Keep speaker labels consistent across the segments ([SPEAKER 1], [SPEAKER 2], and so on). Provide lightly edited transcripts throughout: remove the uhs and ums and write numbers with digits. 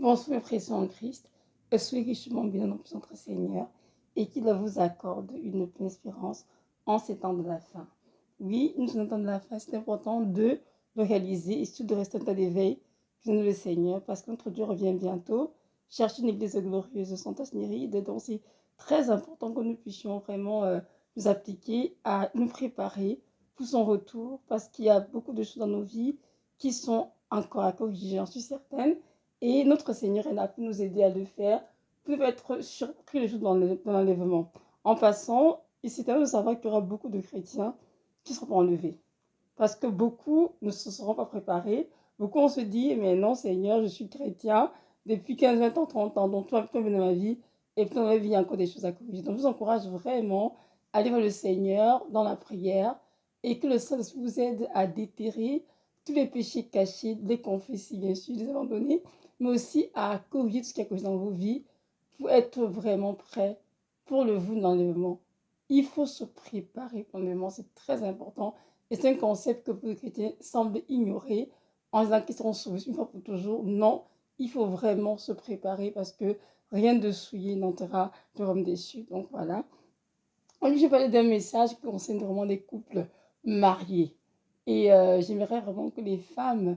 [SPEAKER 1] Bonsoir, mes frères en Christ, et soyez richement bien dans notre Seigneur, et qu'il vous accorde une pleine espérance en ces temps de la fin. Oui, nous sommes dans le temps de la fin, c'est important de le réaliser et surtout de rester en état d'éveil, puis le Seigneur, parce que notre Dieu revient bientôt. Chercher une église glorieuse, Santa Snéride, donc c'est très important que nous puissions vraiment nous appliquer à nous préparer pour son retour, parce qu'il y a beaucoup de choses dans nos vies qui sont encore à corriger, j'en suis certaine. Et notre Seigneur est là pour nous aider à le faire, pour être surpris le jour de l'enlèvement. En passant, il s'est de savoir qu'il y aura beaucoup de chrétiens qui ne seront pas enlevés. Parce que beaucoup ne se seront pas préparés. Beaucoup on se dit, mais non Seigneur, je suis chrétien depuis 15, 20 ans, 30 ans, donc toi, tu de ma vie, et puis dans ma vie, il y a encore des choses à corriger. Donc je vous encourage vraiment à aller voir le Seigneur dans la prière, et que le Saint-Esprit vous aide à déterrer tous les péchés cachés, les confesser bien sûr, les abandonner, mais aussi à corriger tout ce qui a causé dans vos vies pour être vraiment prêt pour le vous de l'enlèvement. Il faut se préparer pour l'enlèvement, c'est très important. Et c'est un concept que beaucoup de chrétiens semblent ignorer en disant qu'ils seront sauvés une fois pour toujours. Non, il faut vraiment se préparer parce que rien de souillé n'entrera le royaume des cieux. Donc voilà. Aujourd'hui, je vais parler d'un message qui concerne vraiment les couples mariés. Et j'aimerais vraiment que les femmes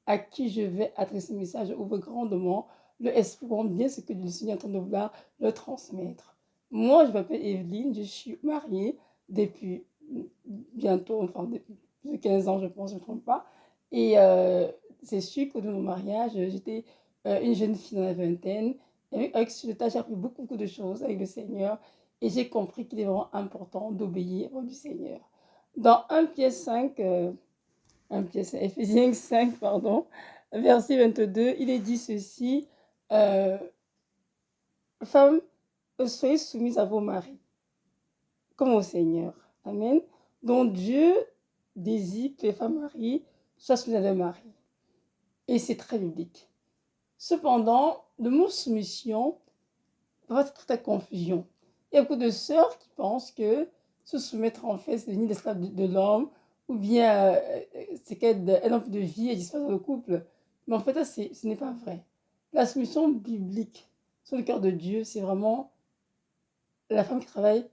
[SPEAKER 1] à qui je vais adresser ce message ouvrent grandement le explorant bien ce que le Seigneur est en train de vouloir leur transmettre. Moi, je m'appelle Evelyne, je suis mariée depuis bientôt, enfin depuis plus de 15 ans, je pense, je ne me trompe pas. Et c'est sûr que de mon mariage, j'étais une jeune fille dans la vingtaine. Et avec ce temps, j'ai appris beaucoup de choses avec le Seigneur. Et j'ai compris qu'il est vraiment important d'obéir au Seigneur. Dans 1 Pierre 5, Éphésiens 5, pardon, verset 22, il est dit ceci, femmes, soyez soumises à vos maris, comme au Seigneur. Amen. Donc Dieu désire que les femmes mariées soient soumises à leur mari. Et c'est très biblique. Cependant, le mot soumission va être très confusion. Il y a beaucoup de sœurs qui pensent que se soumettre en fait, c'est devenir l'esclave de l'homme, ou bien c'est qu'elle n'a plus de vie et disparaît dans le couple. Mais en fait, ce n'est pas vrai. La soumission biblique sur le cœur de Dieu, c'est vraiment la femme qui travaille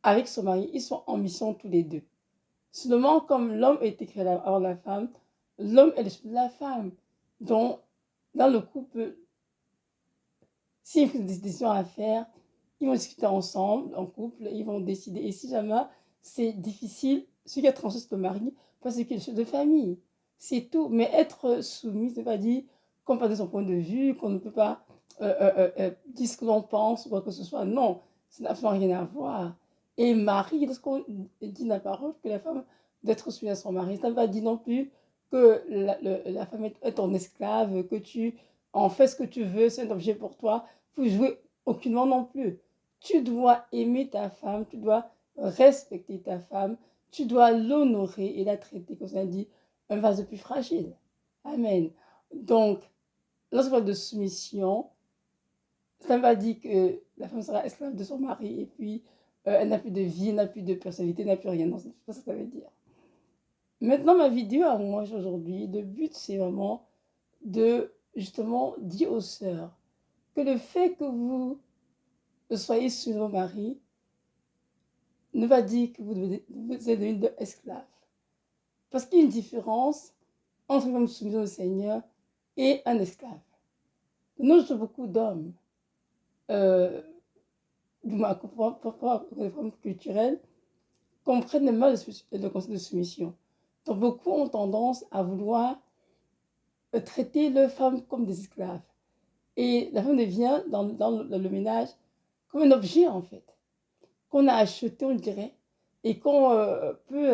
[SPEAKER 1] avec son mari. Ils sont en mission tous les deux. Seulement, comme l'homme a été créé avant la femme, l'homme est l'esprit de la femme. Donc, dans le couple, s'il y a des décisions à faire, ils vont discuter ensemble, en couple, ils vont décider. Et si jamais c'est difficile, celui qui a tranché c'est le mari, parce que c'est quelque chose de famille. C'est tout. Mais être soumis, ça ne veut pas dire qu'on peut pas son point de vue, qu'on ne peut pas dire ce que l'on pense ou quoi que ce soit. Non, ça n'a absolument rien à voir. Et mari, lorsqu'on dit dans la parole que la femme doit être soumise à son mari, ça ne veut pas dire non plus que la femme est ton esclave, que tu en fais ce que tu veux, c'est un objet pour toi, pour jouer aucunement non plus. Tu dois aimer ta femme, tu dois respecter ta femme, tu dois l'honorer et la traiter, comme ça dit, un vase de plus fragile. Amen. Donc, lorsqu'on parle de soumission, ça ne va dire que la femme sera esclave de son mari et puis elle n'a plus de vie, elle n'a plus de personnalité, elle n'a plus rien. Non, c'est pas ça que ça veut dire. Maintenant, ma vidéo à moi aujourd'hui, le but c'est vraiment de justement dire aux sœurs que le fait que vous soyez sous vos maris ne va dire que vous êtes devenu esclave. Parce qu'il y a une différence entre une femme soumise au Seigneur et un esclave. Nous, je beaucoup d'hommes, de ma propre culturelle, comprennent mal le concept de soumission. Donc, beaucoup ont tendance à vouloir traiter leurs femmes comme des esclaves. Et la femme devient, dans le ménage, comme un objet, en fait, qu'on a acheté, on dirait, et qu'on peut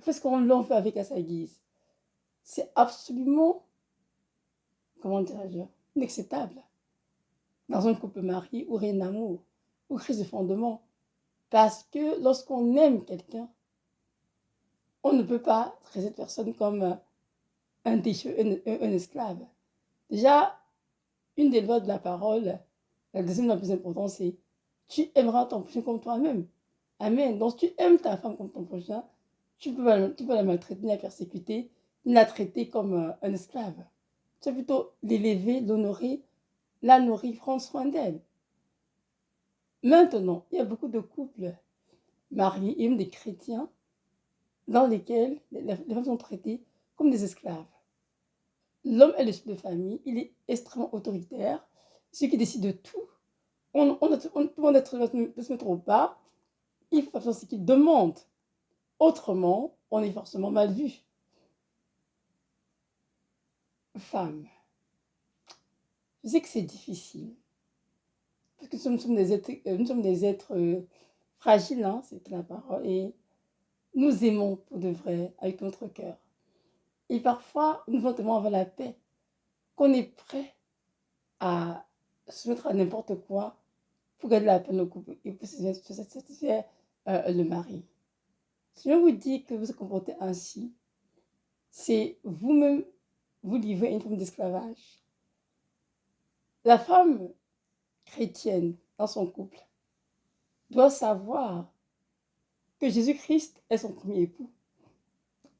[SPEAKER 1] faire ce qu'on l'en fait avec à sa guise. C'est absolument, comment dirais-je, inacceptable dans un couple marié où rien d'amour, où crise de fondement. Parce que lorsqu'on aime quelqu'un, on ne peut pas traiter cette personne comme un déchet, un esclave. Déjà, une des lois de la parole, la deuxième la plus importante, c'est tu aimeras ton prochain comme toi-même. Amen. Donc, si tu aimes ta femme comme ton prochain, tu peux la maltraiter, ni la persécuter, ni la traiter comme un esclave. tu dois plutôt l'élever, l'honorer, la nourrir, prendre soin d'elle. Maintenant, il y a beaucoup de couples mariés et même des chrétiens dans lesquels les femmes sont traitées comme des esclaves. L'homme est le chef de famille, il est extrêmement autoritaire, celui qui décide de tout. Tout le monde doit se mettre au pas, il faut faire ce qu'il demande. Autrement, on est forcément mal vu. Femme, je sais que c'est difficile, parce que nous sommes des êtres fragiles, hein, c'est la parole, et nous aimons pour de vrai, avec notre cœur. Et parfois, nous voulons tellement avoir la paix qu'on est prêt à se mettre à n'importe quoi pour garder la paix dans le couple et pour satisfaire le mari. Si je vous dis que vous vous comportez ainsi, c'est vous-même vous livrez à une forme d'esclavage. La femme chrétienne dans son couple doit savoir que Jésus-Christ est son premier époux,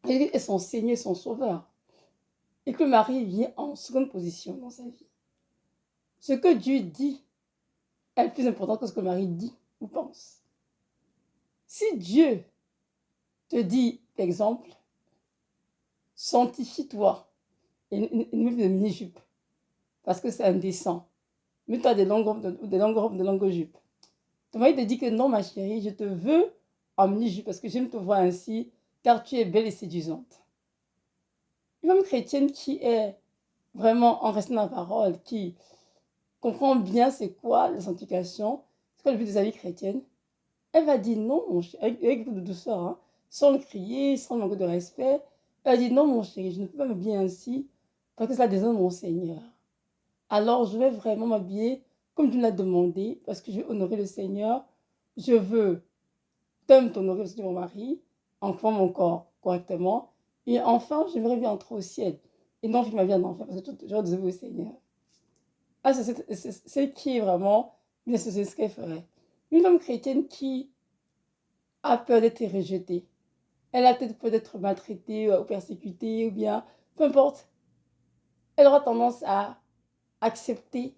[SPEAKER 1] est son Seigneur, son Sauveur, et que le mari vient en seconde position dans sa vie. Ce que Dieu dit est plus important que ce que le mari dit ou pense. Si Dieu te dit, par exemple, sanctifie-toi et ne mets plus de mini-jupe parce que c'est indécent. Mets-toi des longues robes, des longues jupes. Ton mari te dit que non, ma chérie, je te veux en mini-jupe parce que j'aime te voir ainsi, car tu es belle et séduisante. Une femme chrétienne qui est vraiment en restant dans la parole, qui comprend bien c'est quoi la sanctification, c'est quoi le but de sa vie chrétienne, elle va dire non, mon chéri, avec beaucoup de douceur, hein, sans crier, sans manquer de respect. Elle va dire non, mon chéri, je ne peux pas m'habiller ainsi parce que cela désonne mon Seigneur. Alors, je vais vraiment m'habiller comme tu me l'as demandé parce que je veux honorer le Seigneur. Je veux t'honorer parce que tu es mon mari, en faisant mon corps correctement. Et enfin, j'aimerais bien entrer au ciel et non vivre ma vie en enfer parce que je désolé au Seigneur. Ah, c'est qui est vraiment, c'est ce qu'elle ferait. Une femme chrétienne qui a peur d'être rejetée. Elle a peut-être peur d'être maltraitée ou persécutée ou bien, peu importe. Elle aura tendance à accepter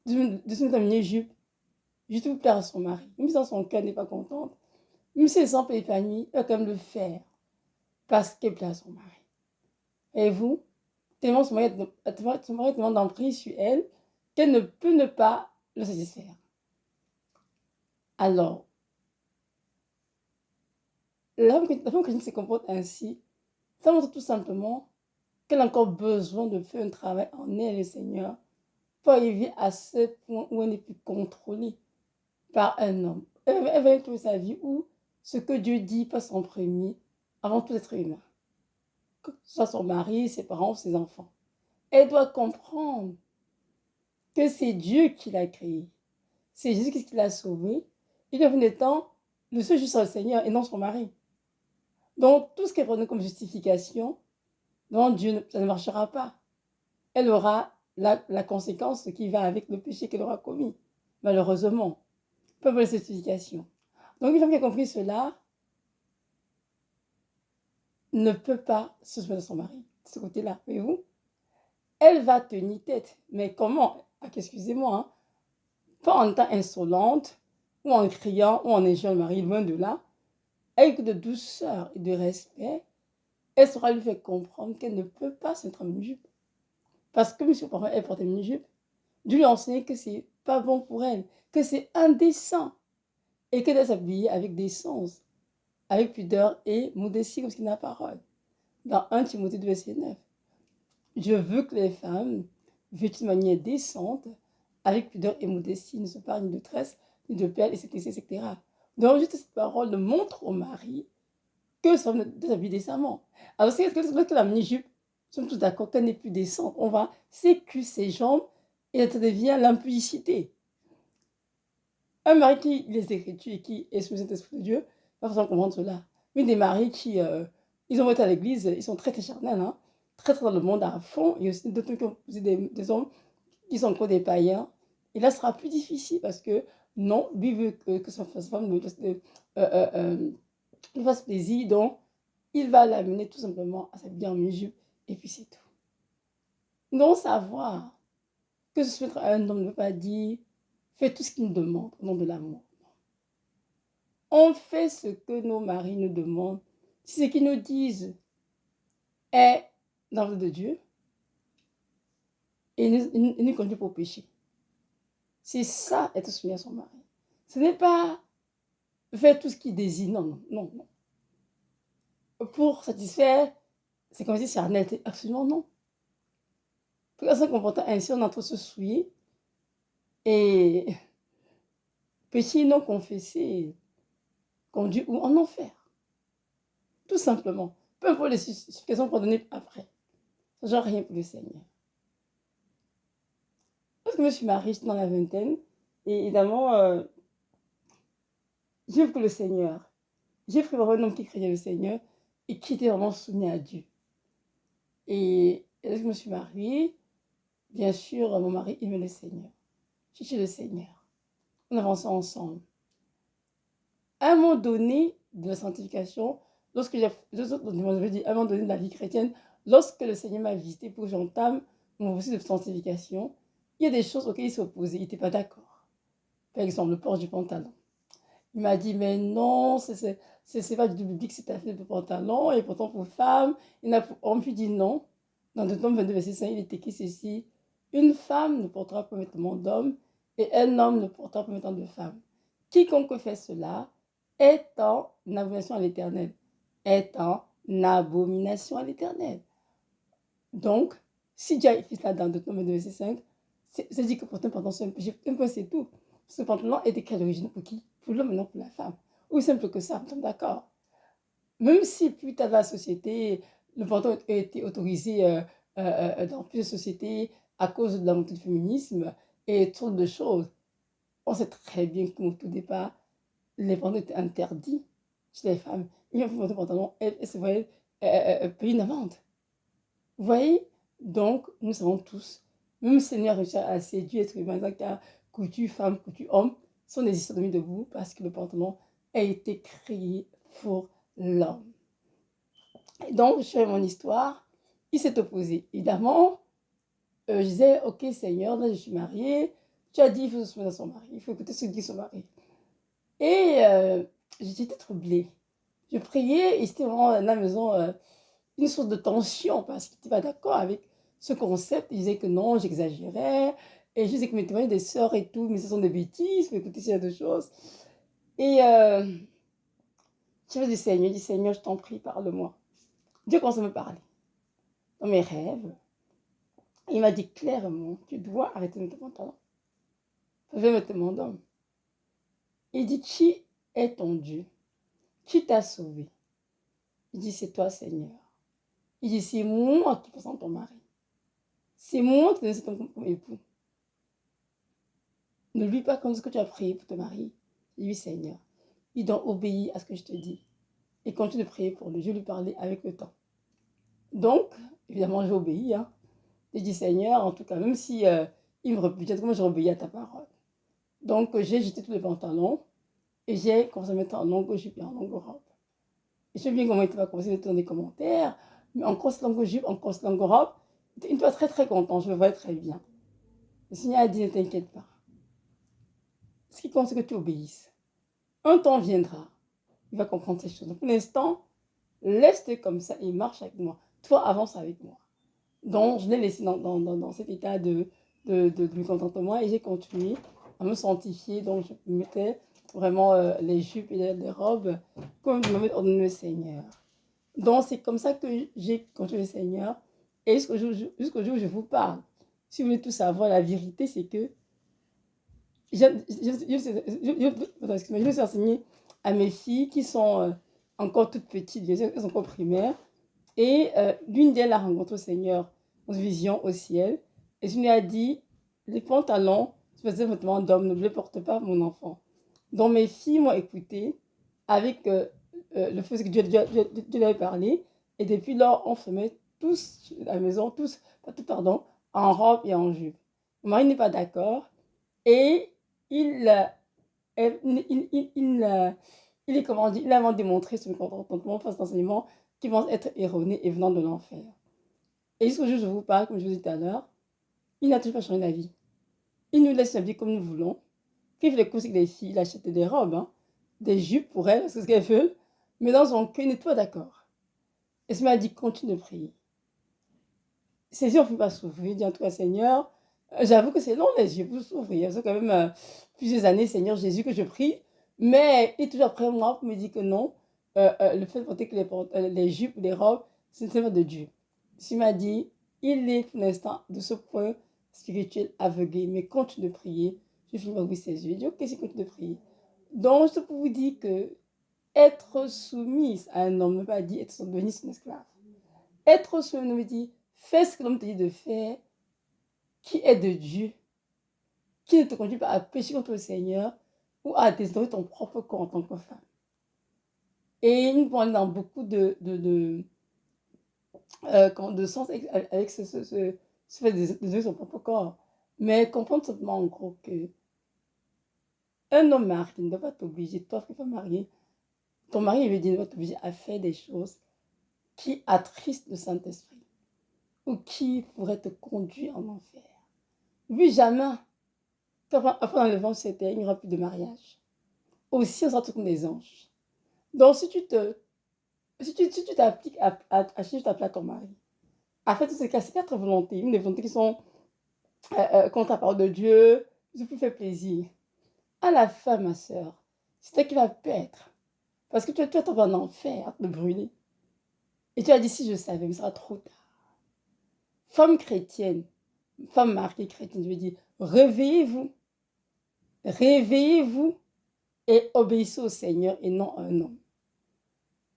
[SPEAKER 1] de se mettre en mini-jupe juste pour plaire à son mari. Même si dans son cœur n'est pas contente, même si elle sent pas épanouie, elle va quand même le faire parce qu'elle plaît à son mari. Et vous, tellement son mari est tellement d'emprise sur elle qu'elle ne peut ne pas le satisfaire. Alors, la femme chrétienne se comporte ainsi, ça montre tout simplement qu'elle a encore besoin de faire un travail en elle, le Seigneur, pour arriver à ce point où elle n'est plus contrôlée par un homme. Elle va trouver sa vie où ce que Dieu dit passe en premier avant tout être humain. Que ce soit son mari, ses parents ou ses enfants. Elle doit comprendre que c'est Dieu qui l'a créé. C'est Jésus qui l'a sauvé. Et qu'à fin de temps, le seul juste sera le Seigneur et non son mari. Donc, tout ce qu'elle prenait comme justification, devant Dieu, ça ne marchera pas. Elle aura la conséquence qui va avec le péché qu'elle aura commis, malheureusement. Peu importe la justification. Donc, une femme qui a compris cela ne peut pas se soumettre à son mari, de ce côté-là, voyez-vous. Elle va tenir tête. Mais comment? Excusez-moi, hein, pas en étant insolente, ou en criant, ou en échouant le mari, loin de là. Avec de douceur et de respect, elle saura lui faire comprendre qu'elle ne peut pas se mettre en mini-jupe. Parce que, monsieur, parfois, elle porte une mini-jupe, Dieu lui a enseigné que c'est pas bon pour elle, que c'est indécent, et qu'elle doit s'habiller avec décence, avec pudeur et modestie, comme ce qu'il y a dans la parole. Dans 1 Timothée 2, verset 9. Je veux que les femmes, vêtues de manière décente, avec pudeur et modestie, ne se parlent ni de tresse, ni de perles, etc. Donc, juste cette parole montre au mari que ça doit s'habiller décemment. Alors, c'est que la mini-jupe, nous sommes tous d'accord qu'elle n'est plus décente. On va sécu ses jambes et ça devient l'impudicité. Un mari qui lit les Écritures et qui est sous cet esprit de Dieu va forcément comprendre cela. Mais des maris qui, ils ont été à l'église, ils sont très charnels, hein, très dans le monde à fond. Il y a aussi d'autres des hommes qui sont encore des païens. Et là, ce sera plus difficile parce que non, lui veut que sa femme lui fasse plaisir. Donc, il va l'amener tout simplement à s'habiller en mini-jupe et puis c'est tout. Non savoir que se soumettre à un homme ne veut pas dire fais tout ce qu'il nous demande au nom de l'amour. On fait ce que nos maris nous demandent. Si ce qu'ils nous disent est dans le de Dieu, et nous conduit pour pécher. C'est ça, être soumis à son mari. Ce n'est pas faire tout ce qu'il désire. Non, non, non, non. Pour satisfaire ses capacités charnelles, absolument non. Pour se comporter ainsi, on est en train de se souiller et péché non confessé conduit ou en enfer. Tout simplement. Peu importe les justifications qu'on donner après. Ça ne change rien pour le Seigneur. Lorsque je me suis mariée, j'étais dans la vingtaine. Et évidemment, j'ai vu que le Seigneur. J'ai pris vraiment un homme qui craignait le Seigneur et qui était vraiment soumis à Dieu. Et lorsque je me suis mariée, bien sûr, mon mari aimait le Seigneur. Cherchait le Seigneur. On avançait ensemble. À un moment donné de la sanctification, lorsque à un moment donné de la vie chrétienne, lorsque le Seigneur m'a visité pour que j'entame mon processus de sanctification, il y a des choses auxquelles il s'opposait, il n'était pas d'accord. Par exemple, le port du pantalon. Il m'a dit, mais non, c'est pas du tout biblique, c'est un fait de pantalon, et pourtant pour femme, on me dit non. Dans Deutéronome 22, verset 5, il est écrit ceci, une femme ne portera pas vêtement d'homme, et un homme ne portera pas vêtement de femme. Quiconque fait cela est en abomination à l'Éternel. Est en abomination à l'Éternel. Donc, si Dieu a écrit cela dans Deutéronome 22, verset 5, c'est dit que porter un pantalon, c'est un péché. Un peu, c'est tout. Ce pantalon est écrit à l'origine pour qui? Pour l'homme et non pour la femme. Aussi simple que ça, nous sommes d'accord. Même si plus tard dans la société, le pantalon a été autorisé dans plusieurs sociétés à cause de la montée du féminisme et toutes de choses, on sait très bien qu'au tout départ, les pantalons étaient interdits chez les femmes. Il y a un pantalon, elle se voyait payer une amende. Vous voyez? Donc, nous savons tous, même si le Seigneur a réussi à séduire être humain, car coutu femme, coutu homme, sont des histoires de mis debout parce que le pantalon a été créé pour l'homme. Et donc, je fais mon histoire, il s'est opposé. Évidemment, je disais, ok Seigneur, là je suis mariée, tu as dit il faut se soumettre à son mari, il faut écouter ce que dit son mari. Et j'étais troublée. Je priais et c'était vraiment à la maison une sorte de tension parce qu'il n'était pas d'accord avec ce concept. Il disait que non, j'exagérais. Et je disais que mes témoignages des sœurs et tout, mais ce sont des bêtises, faut écouter ces deux choses. Et je dis Seigneur, je t'en prie, parle-moi. Dieu commence à me parler. Dans mes rêves, il m'a dit clairement, tu dois arrêter de mettre ton pantalon. Je vais mettre mon homme. Il dit, qui est ton Dieu? Qui t'a sauvé? Il dit, c'est toi, Seigneur. Il dit, c'est moi qui présente ton mari. C'est moi qui te donne ton époux. Ne lui pas comme ce que tu as prié pour te marier. Lui, Seigneur. Il doit obéir à ce que je te dis. Et continue de prier pour lui. Je lui parlais avec le temps. Donc, évidemment, j'ai obéi. Hein. J'ai dit, Seigneur, en tout cas, même si il me rebutait, comment je obéis à ta parole. Donc, j'ai jeté tous les pantalons et j'ai commencé à mettre en longue jupe et en longue robe. Et je sais bien comment il va commencer à mettre dans les commentaires, mais en grosse longue jupe, en grosse longue robe, il était très très content, je le voyais très bien. Le Seigneur a dit, ne t'inquiète pas. Ce qui compte, c'est que tu obéisses. Un temps viendra, il va comprendre ces choses. Donc, pour l'instant, laisse-le comme ça et marche avec moi. Toi, avance avec moi. Donc, je l'ai laissé dans cet état de mécontentement et j'ai continué à me sanctifier. Donc, je mettais vraiment les jupes et les robes comme je m'avais ordonné le Seigneur. Donc, c'est comme ça que j'ai continué le Seigneur. Et jusqu'au jour où je vous parle. Si vous voulez tout savoir, la vérité, c'est que je me suis enseignée à mes filles qui sont encore toutes petites, elles sont encore primaires. Et l'une d'elles a rencontré le Seigneur en vision au ciel. Et je lui ai dit, les pantalons, je faisais vêtements d'homme, ne les porte pas mon enfant. Donc mes filles m'ont écouté avec le fait que Dieu leur avait parlé. Et depuis lors, on se met tous à la maison, en robe et en jupe. Mon mari n'est pas d'accord. Et il est, comment dire, il a démontré ce mécontentement face à l'enseignement qui vont être erronés et venant de l'enfer. Et jusqu'au jour où je vous parle, comme je vous disais tout à l'heure, il n'a toujours pas changé d'avis. Il nous laisse s'habiller comme nous voulons. Quand il fait les courses avec les filles, il achète des robes, hein, des jupes pour elles, c'est ce qu'elles veulent. Mais dans son cœur, il n'est pas d'accord. Et ce m'a dit, continue de prier. Ses yeux ne font pas s'ouvrir. Il dit en tout cas, Seigneur, j'avoue que c'est long les yeux pour s'ouvrir. C'est quand même plusieurs années, Seigneur Jésus, que je prie. Mais il est toujours après moi pour me dire que non, le fait de porter que les jupes ou les robes, c'est pas de Dieu. Il m'a dit, il est pour l'instant de ce point spirituel aveuglé, mais continue de prier. Je finis par ouvrir ses yeux. Il dit, ok, c'est continue de prier. Donc, je peux vous dire que être soumise à un homme ne veut pas dire être devenir son esclave. Être soumis me dit, fais ce que l'homme te dit de faire, qui est de Dieu, qui ne te conduit pas à pécher contre le Seigneur ou à déshonorer ton propre corps en tant que femme. Et nous pouvons aller dans beaucoup de sens avec ce fait de déshonorer son propre corps. Mais comprendre simplement en gros que un homme marié ne doit pas t'obliger, toi qui n'es pas marié, ton mari veut dire ne doit t'obliger à faire des choses qui attristent le Saint-Esprit ou qui pourraient te conduire en enfer. Oui, jamais. Après l'enlèvement de cette terre, il n'y aura plus de mariage. Aussi, on sera tous comme des anges. Donc, si tu t'appliques à chercher ta ton mari, à faire toutes ces quatre volontés, une des volontés qui sont contre la parole de Dieu, qui peut faire plaisir, à la fin, ma soeur, c'est toi qui vas perdre. Parce que tu vas tomber en enfer, à te brûler. Et tu as dit, si je savais, mais ce sera trop tard. Femme chrétienne, femme mariée chrétienne, je veux dire, réveillez-vous. Réveillez-vous et obéissez au Seigneur et non à un homme.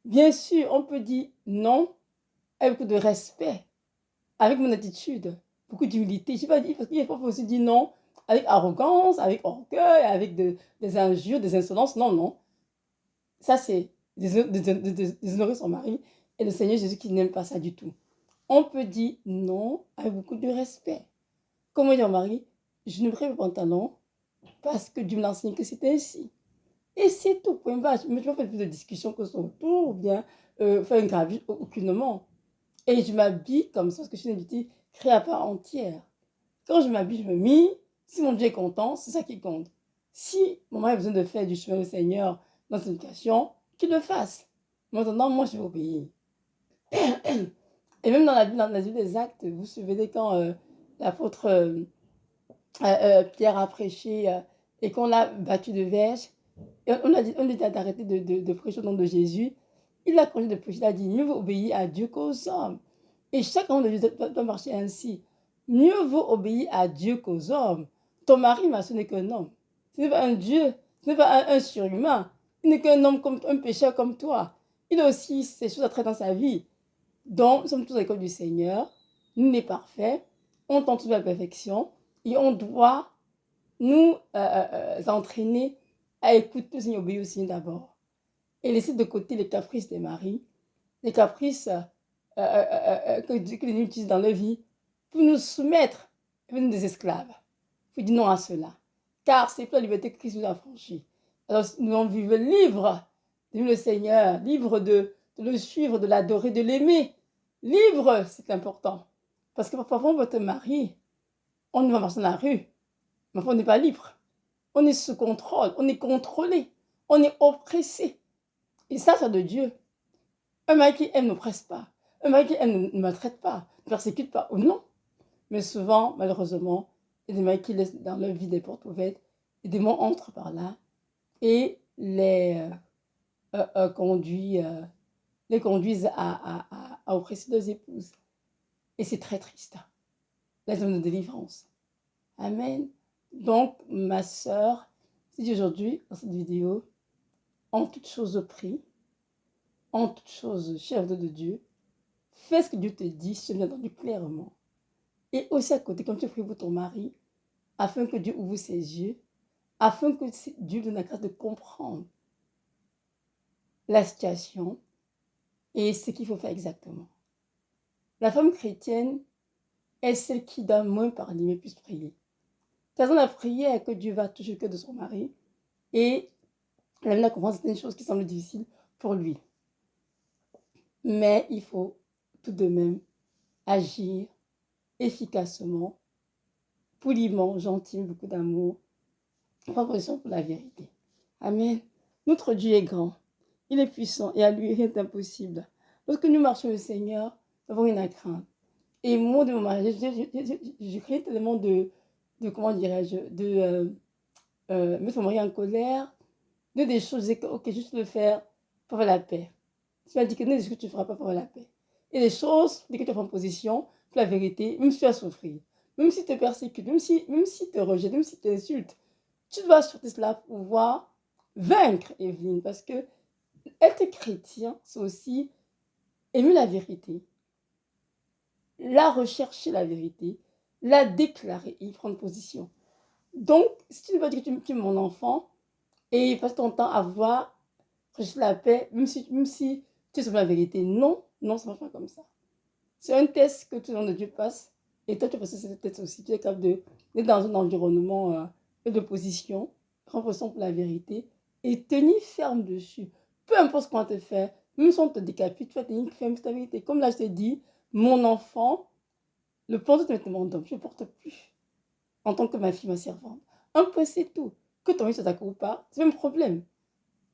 [SPEAKER 1] Bien sûr, on peut dire non avec beaucoup de respect, avec mon attitude, beaucoup d'humilité. Je ne sais pas dire, parce qu'il faut aussi dire non avec arrogance, avec orgueil, avec des injures, des insolences. Non, non. Ça, c'est déshonorer son mari et le Seigneur Jésus qui n'aime pas ça du tout. On peut dire non avec beaucoup de respect. Comme dit mon mari, je ne prends pas pantalon parce que Dieu me l'a enseigné que c'était ainsi. Et c'est tout, point barre. Mais je ne fais plus de discussion que son tour ou bien faire une gravure, aucunement. Et je m'habille comme ça parce que je suis une invitée créée à part entière. Quand je m'habille, je me mis. Si mon Dieu est content, c'est ça qui compte. Si mon mari a besoin de faire du chemin au Seigneur dans cette éducation, qu'il le fasse. Maintenant, moi, je vais obéir. Et même dans la vie des Actes, vous vous souvenez quand l'apôtre Pierre a prêché et qu'on l'a battu de verge, et on lui a d'arrêter de prêcher au nom de Jésus. Il a continué de prêcher, il a dit, mieux vaut obéir à Dieu qu'aux hommes. Et chacun de nous doit marcher ainsi. Mieux vaut obéir à Dieu qu'aux hommes. Ton mari, ce n'est qu'un homme. Ce n'est pas un Dieu, ce n'est pas un surhumain. Il n'est qu'un homme, comme un pécheur comme toi. Il a aussi ses choses à traiter dans sa vie. Donc, nous sommes tous à l'école du Seigneur. Nous n'est parfait. On tente toute la perfection. Et on doit nous entraîner à écouter le Seigneur, obéir au Seigneur d'abord. Et laisser de côté les caprices des maris, les caprices que les gens utilisent dans leur vie pour nous soumettre à des esclaves. Il faut dire non à cela. Car c'est la liberté que Christ nous a franchie. Alors nous devons vivre libre de le Seigneur, libre de le suivre, de l'adorer, de l'aimer. Libre, c'est important. Parce que parfois, votre mari, on va marcher dans la rue, mais on n'est pas libre. On est sous contrôle, on est contrôlé, on est oppressé. Et ça, c'est de Dieu. Un mari qui aime n'oppresse pas. Un mari qui aime ne maltraite pas, ne persécute pas. Ou non. Mais souvent, malheureusement, il y a des maris qui laissent dans leur vie des portes ouvertes. Et des démons entrent par là et les conduisent à oppresser leurs épouses. Et c'est très triste. La zone de délivrance. Amen. Donc, ma sœur, je dis aujourd'hui, dans cette vidéo, en toute chose prie, en toute chose, chère de Dieu, fais ce que Dieu te dit, si tu l'as entendu clairement. Et aussi à côté, comme tu pries pour ton mari, afin que Dieu ouvre ses yeux, afin que Dieu donne la grâce de comprendre la situation et ce qu'il faut faire exactement. La femme chrétienne est celle qui doit moins parler, mais plus prier. C'est dans la prière que Dieu va toucher le cœur de son mari et elle amène à comprendre certaines choses qui semblent difficiles pour lui. Mais il faut tout de même agir efficacement, poliment, gentil, beaucoup d'amour, prendre position pour la vérité. Amen. Notre Dieu est grand, il est puissant et à lui rien n'est impossible. Lorsque nous marchons le Seigneur, nous avons une crainte. Et moi, de mon mariage, je crée tellement comment dirais-je, mettre mon mari en colère, de des choses, je dis que, ok, juste le faire pour la paix. Tu m'as dit que non, ce que tu ne feras pas pour la paix. Et les choses, dès que tu prends position, pour la vérité, même si tu vas souffrir, même si tu te persécutes, même si tu te rejettes, même si tu t'insultes, tu dois sortir cela pour pouvoir vaincre, Evelyne, parce que être chrétien, c'est aussi aimer la vérité, la rechercher la vérité, la déclarer et y prendre position. Donc, si tu ne veux pas dire que tu es mon enfant et passe ton temps à voir rechercher la paix, même si tu es sur la vérité, non, non, ça ne marche pas comme ça. C'est un test que tout le monde de Dieu passe et toi, tu passes cette test aussi. Tu es capable d'être dans un environnement de position, prendre position pour la vérité et tenir ferme dessus. Peu importe ce qu'on va te faire, même si on te décapite, tu vas tenir ferme sur ta vérité. Comme là, je t'ai dit, mon enfant, le plan de mon homme, je ne porte plus en tant que ma fille, ma servante. Un peu, c'est tout. Que ton mari soit d'accord ou pas, c'est le même problème.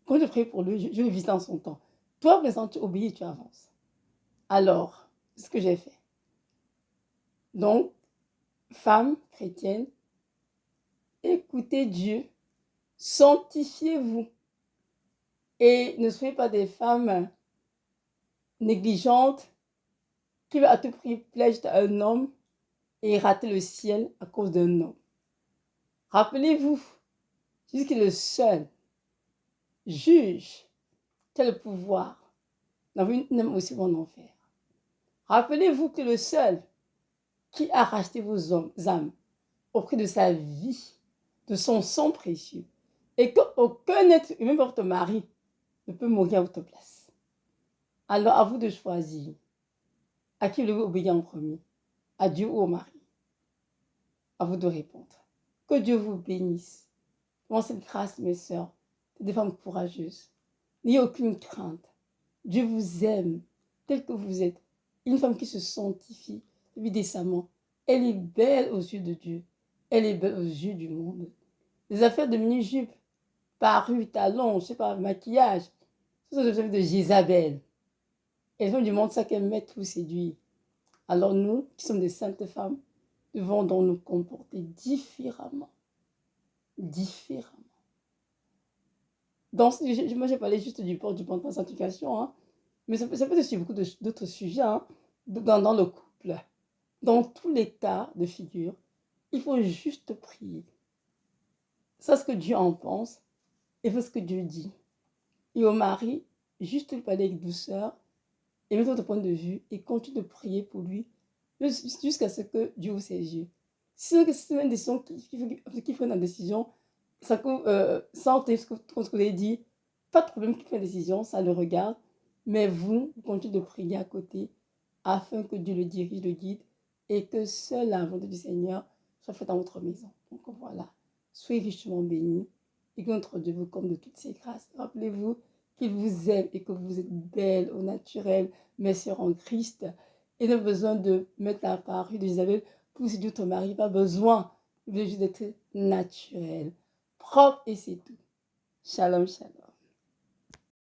[SPEAKER 1] Quand je prie pour lui, je le visite en son temps. Toi, pour l'instant, tu obéis et tu avances. Alors, c'est ce que j'ai fait. Donc, femmes chrétiennes, écoutez Dieu, sanctifiez-vous et ne soyez pas des femmes négligentes qui veulent à tout prix plaire à un homme et rater le ciel à cause d'un homme. Rappelez-vous, Jésus qui est le seul juge qui a le pouvoir d'envoyer une âme aussi en enfer. Rappelez-vous que le seul qui a racheté vos âmes au prix de sa vie, de son sang précieux, et qu'aucun être humain, même votre mari, ne peut mourir à votre place. Alors, à vous de choisir à qui vous devez obéir en premier, à Dieu ou au mari. À vous de répondre. Que Dieu vous bénisse. Dans cette grâce, mes sœurs, des femmes courageuses. N'ayez aucune crainte. Dieu vous aime tel que vous êtes. Une femme qui se sanctifie, vit décemment, elle est belle aux yeux de Dieu. Elle est belle aux yeux du monde. Les affaires de mini-jupe, parures, talons, je ne sais pas, maquillage, ce sont des affaires de Jézabel. Et les femmes du monde, ça qu'elles mettent tout séduire. Alors nous, qui sommes des saintes femmes, devons donc nous comporter différemment. Différemment. Donc, moi, j'ai parlé juste du port du pantalon de sanctification, hein, mais ça peut être aussi beaucoup d'autres sujets hein, dans le couple. Dans tous les cas de figure, il faut juste prier. C'est ce que Dieu en pense et c'est ce que Dieu dit. Et au mari, juste lui parler avec douceur et mettre votre point de vue et continue de prier pour lui jusqu'à ce que Dieu ouvre ses yeux. Si c'est une décision qu'il faut une décision, ça, sans ce que vous avez dit, pas de problème qu'il fait une décision, ça le regarde, mais vous continuez de prier à côté afin que Dieu le dirige, le guide et que seule la volonté du Seigneur soit faite dans votre maison. Donc voilà, soyez richement bénis et que notre Dieu vous comble de toutes ses grâces. Rappelez-vous qu'il vous aime et que vous êtes belle au naturel, mes sœurs en Christ. Et n'a besoin de mettre la parure d'Isabelle pour séduire ton mari, pas besoin. Il veut juste être naturel, propre et c'est tout. Shalom, shalom.